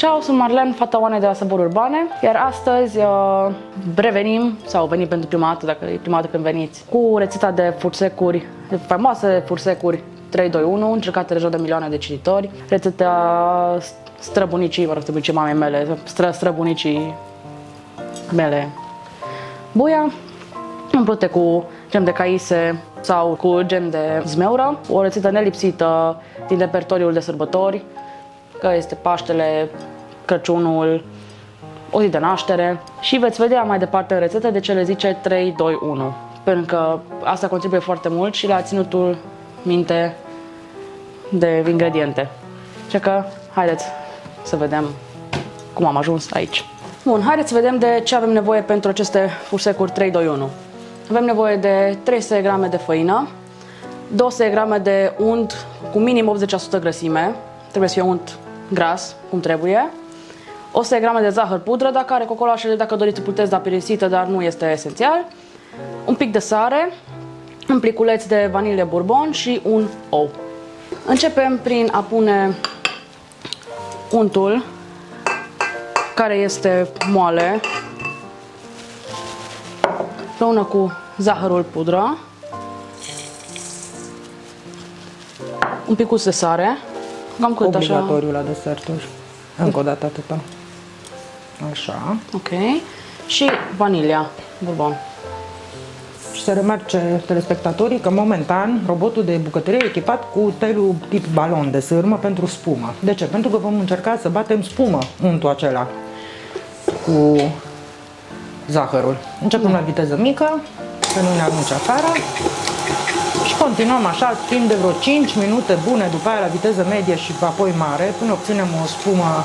Ciao, sunt Marlen, fata Oanei de la Sabori Urbane, iar astăzi revenim, sau venim pentru prima dată, dacă e prima dată când veniți, cu rețeta de fursecuri, faimoase fursecuri 3-2-1, încercate deja de milioane de cititori. Rețeta străbunicii, străbunicii mamei mele, străbunicii mele, Buia, umplute cu gem de caise sau cu gem de zmeură, o rețetă nelipsită din repertoriul de sărbători, că este Paștele, Crăciunul, o zi de naștere, și veți vedea mai departe în rețetă de ce le zice 3-2-1, pentru că asta contribuie foarte mult și la ținutul minte de ingrediente. Așa că haideți să vedem cum am ajuns aici. Bun, haideți să vedem de ce avem nevoie pentru aceste fursecuri 3-2-1. Avem nevoie de 300 g de făină, 200 g de unt cu minim 80% grăsime, trebuie să fie unt gras, cum trebuie, 100 g de zahăr pudră, dacă are cocolașele, dacă doriți puteți da pirisită, dar nu este esențial, un pic de sare, un pliculeț de vanilie bourbon și un ou. Începem prin a pune untul, care este moale, împreună cu zahărul pudră, un picuț de sare, cam cât așa? Obligatoriu la deserturi. Încă o dată atâta. Așa. Ok. Și vanilia bourbon. Și să remarce telespectatorii că momentan robotul de bucătărie e echipat cu telul tip balon de sârmă pentru spumă. De ce? Pentru că vom încerca să batem spumă untul acela cu zahărul. Începem la viteză mică, să nu ne arunce afară. Și continuăm așa timp de vreo 5 minute bune, după aia la viteză medie și apoi mare, până obținem o spumă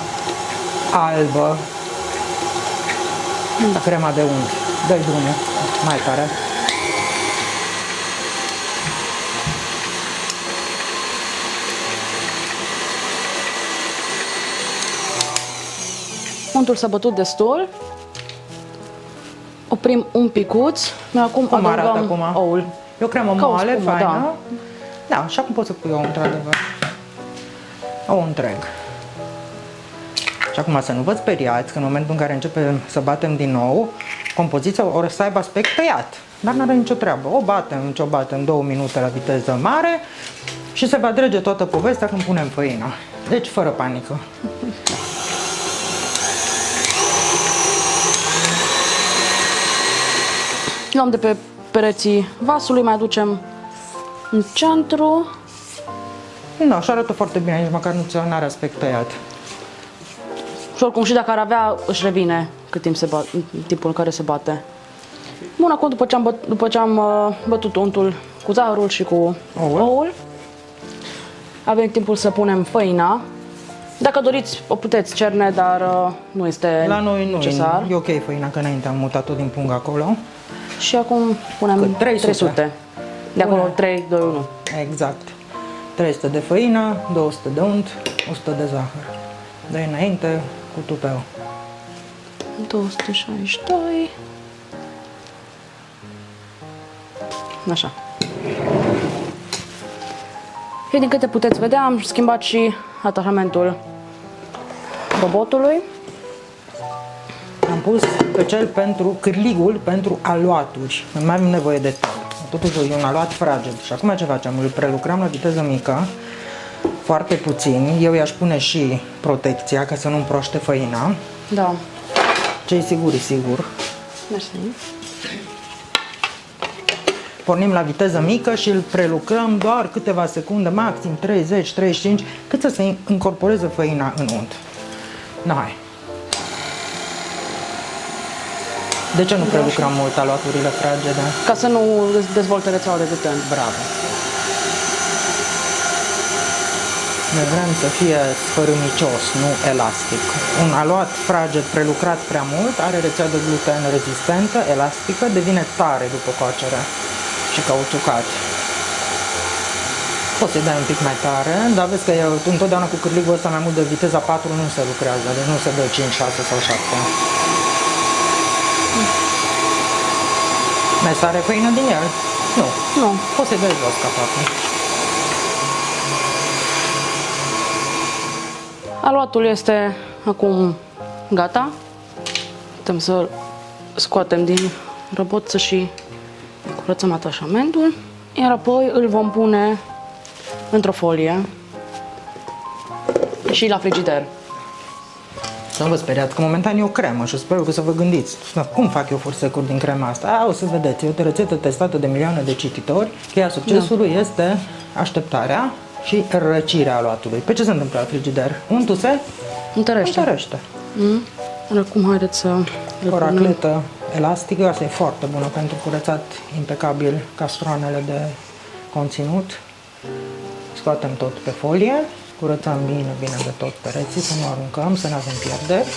albă. Crema de unt. Dă-i drumul mai tare. Untul s-a bătut destul. Oprim un picuț. Noi acum Cum arată adăugăm acum? oul. E o cremă Ca o moale, spumă, faină. da. Da, așa cum pot să pui eu, într-adevăr. Ou întreg. Și acum să nu vă speriați că în momentul în care începem să batem din nou, compoziția o să aibă aspect tăiat. Dar n-are nicio treabă. O batem 2 minute la viteză mare și se va drege toată povestea când punem făina. Deci fără panică. Luăm de pe pereții vasului, mai aducem în centru. Nu, și arată foarte bine, nici măcar nu are aspect tăiat. Și oricum și dacă ar avea, își revine cât timp în timpul în care se bate. Bun, acum după ce am bătut untul cu zahărul și cu oul, avem timpul să punem făina. Dacă doriți, o puteți cerne, dar nu este La noi nu necesar. e ok făina, că înainte am mutat-o din pung acolo. Și acum punem 300. De acolo 3, 2, 1. Exact. 300 de făină, 200 de unt, 100 de zahăr. Dă înainte cu tupeu. 262. Așa. Și din câte puteți vedea, am schimbat și atașamentul robotului. Am pus pe cel pentru cârligul pentru aluaturi. Nu mai am nevoie de tot. Totuși e un aluat fraged. Și acum ce facem? Îl prelucrăm la viteză mică, foarte puțin. Eu i-aș pune și protecția ca să nu împroaște făina. Da. Ce-i sigur, e sigur. Mersi. Pornim la viteză mică și îl prelucrăm doar câteva secunde, maxim 30-35, cât să se incorporeze făina în unt. Hai. De ce nu prelucrăm mult aluaturile fragede? Ca să nu dezvolte rețeaua de gluten. Bravo! Noi vrem să fie sfărâmicios, nu elastic. Un aluat fraged prelucrat prea mult are rețea de gluten rezistentă, elastică, devine tare după coacere și cauciucat. Poți să-i dai un pic mai tare, dar vezi că întotdeauna cu cârligul ăsta mai mult de viteza 4 nu se lucrează, deci nu se dă 5, 6 sau 7. Mai sare făină din el? Nu. Nu. Poți să-i dai jos capacul. Aluatul este acum gata. Putem să scoatem din roboță și curățăm atașamentul. Iar apoi îl vom pune într-o folie și la frigider. Să nu vă speriați, că momentan e o cremă și sper că să vă gândiți cum fac eu fursecuri din crema asta. O să vedeți, e o rețetă testată de milioane de cititori. Cheia succesului este așteptarea și răcirea aluatului. Pe ce se întâmplă la frigider? Untu-se? Întărește. Acum haideți să O racletă elastică, asta e foarte bună pentru curățat impecabil castroanele de conținut. Scoatem tot pe folie, curățăm bine de tot pereții, să nu aruncăm, să nu avem pierderi,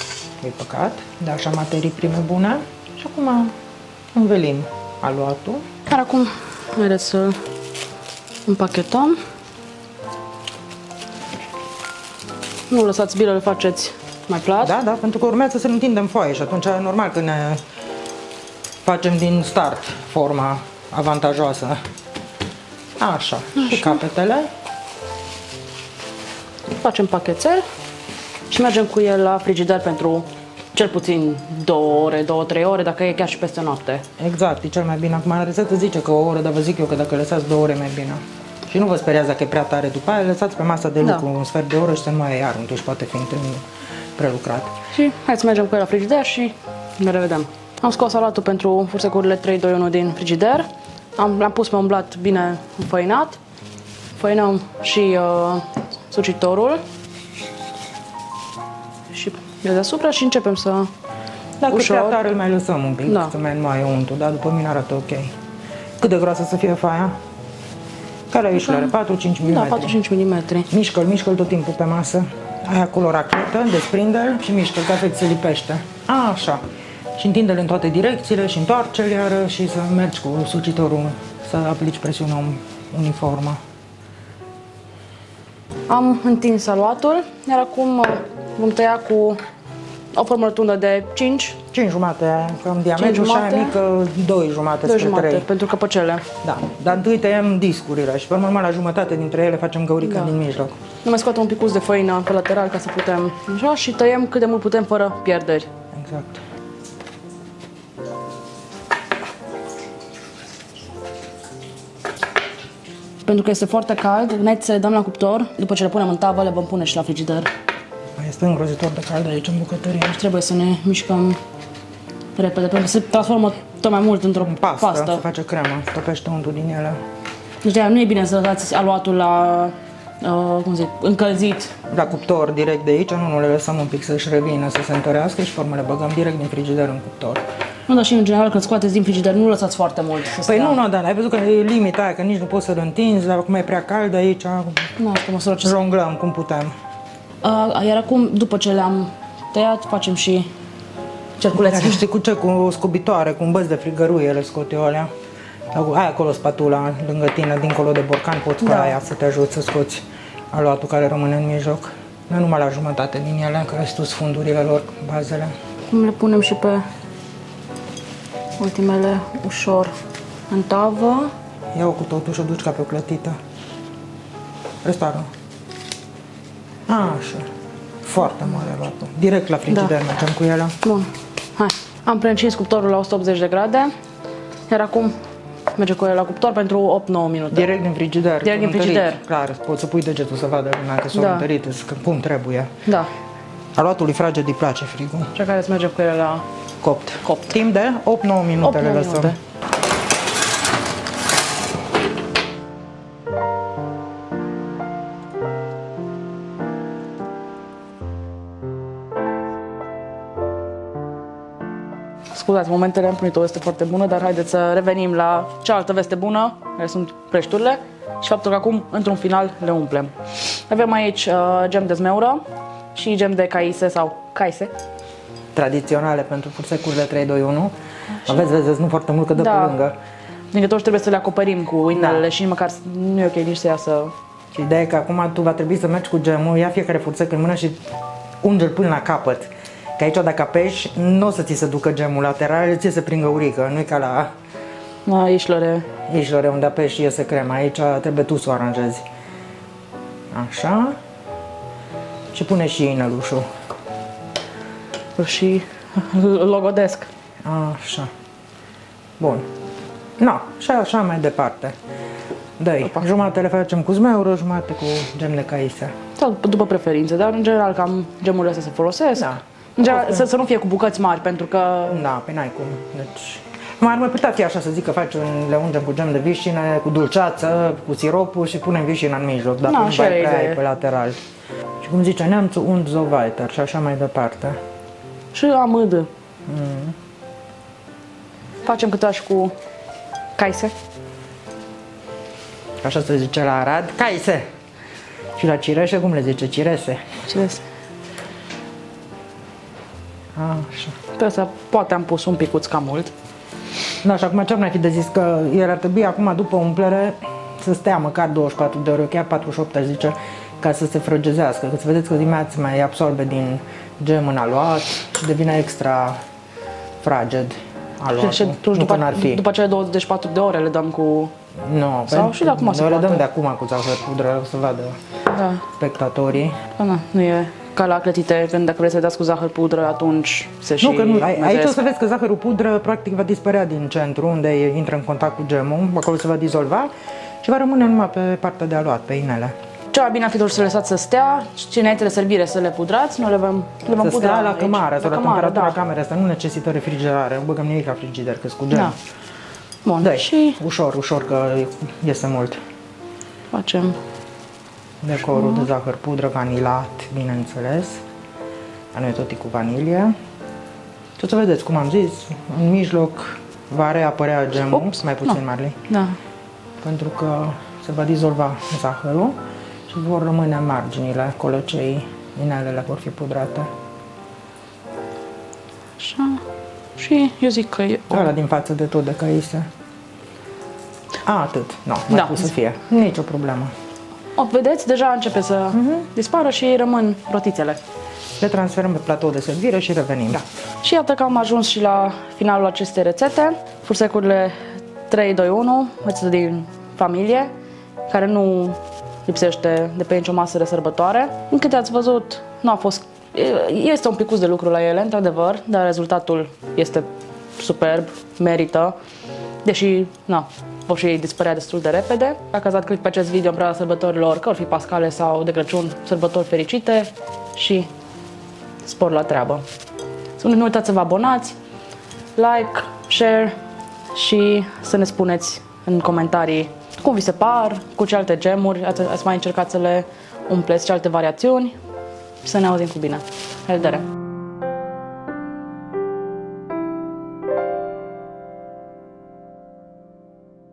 e păcat, de așa materii prime bune. Și acum învelim aluatul. Iar acum haideți să împachetăm. Nu lăsați bine, le faceți mai plat. Da, pentru că urmează să-l întindem foaie și atunci e normal că ne facem din start forma avantajoasă. Așa. Și capetele. Facem pachetel și mergem cu el la frigider pentru cel puțin 2 ore, 2-3 ore, dacă e chiar și peste noapte. Exact, e cel mai bine. Acum la rețetă zice că o oră, dar vă zic eu că dacă lăsați 2 ore mai bine. Și nu vă speriați dacă e prea tare după aia, lăsați pe masa de lucru un sfert de oră și să nu mai ia iar, atunci poate fi prelucrat. Și hai să mergem cu el la frigider și ne revedem. Am scos salatul pentru fursecurile 3-2-1 din frigider. L-am pus pe un blat bine înfăinat. Făinăm și sucitorul și de deasupra și începem să Dacă ușor. e prea tare îl mai lăsăm un pic, să mai înmoaie untul, dar după mine arată ok. Cât de groasă să fie foaia? Care e ușoară? 4-5 mm? Da, 4-5 mm. Mișcă-l tot timpul pe masă. Ai acolo racletă, desprinde-l și mișcă-l, ca se lipește. Așa. Și întinde-l în toate direcțiile și întoarce-l iară și să mergi cu sucitorul, să aplici presiunea uniformă. Am întins aluatul, iar acum vom tăia cu o formă rotundă de 5, 5 jumate, cam diametru, și aia mică 2 jumate spre 3. pentru căpăcele. Da, dar întâi tăiem discurile și pe urmă la jumătate dintre ele facem găurica din mijloc. Ne mai scoatem un picuț de făină pe lateral ca să putem așa și tăiem cât de mult putem fără pierderi. Exact. Pentru că este foarte cald, înainte să le dăm la cuptor, după ce le punem în tavă, le vom pune și la frigider. Mai este îngrozitor de cald aici în bucătărie. Deci trebuie să ne mișcăm repede, pentru că se transformă tot mai mult într-o pastă. Se face cremă, topește untul din ele. Deci de-aia nu e bine să lăsați aluatul la, încălzit. La cuptor direct de aici, nu le lăsăm un pic să-și revină, să se întărească și pe urmă le băgăm direct din frigider în cuptor. Nu, dar și în general când scoateți din frigider, nu lăsați foarte mult. Păi nu, dar ai văzut că e limita aia, că nici nu poți să-l întinzi, dar acum e prea cald aici, Nu, asta măsură ce jonglăm cum putem. Iar acum, după ce le-am tăiat, facem și cerculețe. Dar știi cu ce? Cu o scobitoare, cu un băț de frigăruie le scot eu alea. Ai acolo spatula lângă tine, dincolo de borcan, poți cu aia să te ajut să scoți aluatul care rămâne în mijloc. Nu numai la jumătate din ele, că restul sunt fundurile lor, bazele. Acum le punem și pe ultimele ușor în tavă. Ia-o cu totul și o duci ca pe o clătită. Restară. Așa. Foarte mare aluatul. Direct la frigider mergem cu ele. Bun, hai. Am preîncins cuptorul la 180 de grade, iar acum merge cu el la cuptor pentru 8-9 minute. Direct din frigider. Direct din frigider. Clar, poți să pui degetul să vadă lumea că s-au întărit, cum trebuie. Da. Aluatul lui fraged îi place frigul. Cea care să mergem cu ele la Copt. copt. Timp de 8-9 minute le lăsăm. Minute. Scuzați, momentele am primit o veste foarte bună, dar haideți să revenim la cealaltă veste bună, care sunt prăjiturile, și faptul că acum, într-un final, le umplem. Avem aici gem de zmeură și gem de caise sau caise. Tradiționale pentru fursecurile 3, 2, 1. Vedeți, nu foarte mult, că dă pe lângă. Din că toți trebuie să le acoperim cu inelele și măcar nu e ok nici să iasă. Și ideea e că acum tu va trebui să mergi cu gemul, ia fiecare fursec în mână și unge-l până la capăt. Că aici dacă apeși, nu o să ți se ducă gemul lateral, ți se prindă urică, nu e ca la ișlore unde apeși și iese crema. Aici trebuie tu să o aranjezi. Așa. Și pune și inelușul. și logodesc. Așa. Bun. No, și așa mai departe. Dă-i. Jumătate le facem cu zmeură, jumătate cu gem de caise. Sau după preferințe, dar în general cam gemurile astea se folosesc. Da. În general, să nu fie cu bucăți mari, pentru că... Da, pe n-ai cum. Deci... Ar putea fi așa să zic că le ungem cu gem de vișine, cu dulceață, cu siropul și punem vișina în mijloc, dacă nu mai prea ai pe lateral. Și cum zice neamțul, und so weiter și așa mai departe. Și amâdă. Facem câteași cu caise. Așa se zice la Arad, caise. Și la cireșe, cum le zice? Cirese. Cirese. Așa. Pe asta poate am pus un picuț cam mult. Da, și acum ce am fi de zis că el ar trebui acum după umplere să stea măcar 24 de ore, chiar 48 aș zice, ca să se frăgezească. Că să vedeți că dimineața mai absorbe din gem în aluat și devine extra fraged aluatul. Și după cele 24 de ore le dăm cu... Nu, sau și de acum se le poate. dăm de acum cu zahăr pudră, o să vadă spectatorii. Da, nu e ca la clătite, când dacă vrei să dați cu zahăr pudră, atunci se și... Nu, că nu, aici o să vezi că zahărul pudră practic va dispărea din centru, unde intră în contact cu gemul, acolo se va dizolva și va rămâne numai pe partea de aluat, pe inele. Cel mai bine ar fi totuși să le lăsați să stea și înainte de servire să le pudrați, nu le vom pudra să stea la cămară sau la temperatura da. camerei, asta nu necesită refrigerare, nu băgăm nimic la frigider, că cu gem. Da. Bun, Dă-i, și ușor, că iese mult. facem Decorul de zahăr pudră, vanilat, bineînțeles. A noi tot e cu vanilie. Și o să vedeți, cum am zis, în mijloc va reapărea gemul, mai puțin Marley, da. pentru că se va dizolva zahărul și vor rămâne marginile, colăcei, inelele vor fi pudrate. Așa. Și eu zic că e Ăla din față de tot de caise. Atât. Nu, mai Da. pus să fie. Nicio problemă. O, vedeți? Deja începe să dispară și rămân rotițele. Le transferăm pe platou de servire și revenim. Da. Și iată că am ajuns și la finalul acestei rețete. Fursecurile 3-2-1, rețetă din familie, care nu lipsește de pe nicio masă de sărbătoare. Din câte ați văzut, nu a fost... Este un picuț de lucru la ele, într-adevăr, dar rezultatul este superb, merită, deși, vor și ei dispărea destul de repede. Dacă ați dat click pe acest video în perioada sărbătorilor, că or fi pascale sau de Crăciun, sărbători fericite și spor la treabă. Să nu uitați să vă abonați, like, share și să ne spuneți în comentarii cum vi se par, cu ce alte gemuri ați mai încercat să le umpleți, ce alte variațiuni și să ne auzim cu bine. La revedere!